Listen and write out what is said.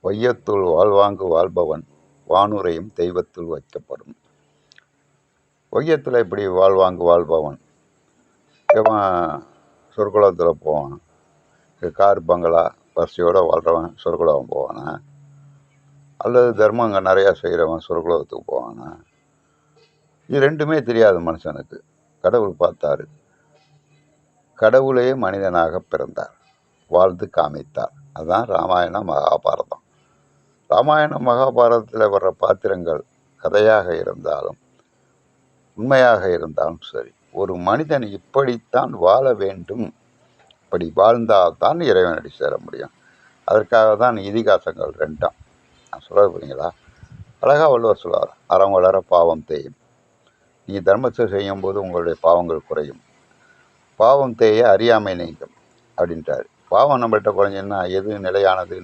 வையத்துள் வாழ்வாங்கு வாழ்பவன் வானுரையும் தெய்வத்துள் வைக்கப்படும். வையத்தில் இப்படி வாழ்வாங்கு வாழ்பவன் இவன் சொர்க்குலத்தில் போவான். கார் பங்களா வசதியோடு வாழ்கிறவன் சொர்க்குலகம் போவானா, அல்லது தர்மங்க நிறையா செய்கிறவன் சொர்க்குலகத்துக்கு போவானா? இது ரெண்டுமே தெரியாது மனுஷனுக்கு. கடவுள் பார்த்தாரு, கடவுளே மனிதனாக பிறந்தார், வாழ்ந்து காமித்தார். அதுதான் ராமாயணம் மகாபாரதம். ராமாயணம் மகாபாரதத்தில் வர்ற பாத்திரங்கள் கதையாக இருந்தாலும் உண்மையாக இருந்தாலும் சரி, ஒரு மனிதன் இப்படித்தான் வாழ வேண்டும், இப்படி வாழ்ந்தால்தான் இறைவனடி சேர முடியும். அதற்காக தான் இதிகாசங்கள் ரெண்டாம். நான் சொல்ல போறீங்களா? அழகாக வள்ளுவர் சொல்வார், அறம் வளர பாவம் தேயும். நீ தர்மத்தை செய்யும்போது உங்களுடைய பாவங்கள் குறையும், பாவம் தேய அறியாமை நீங்கும் அப்படின்ட்டார். பாவம் நம்மள்கிட்ட குறைஞ்சுன்னா எது நிலையானது?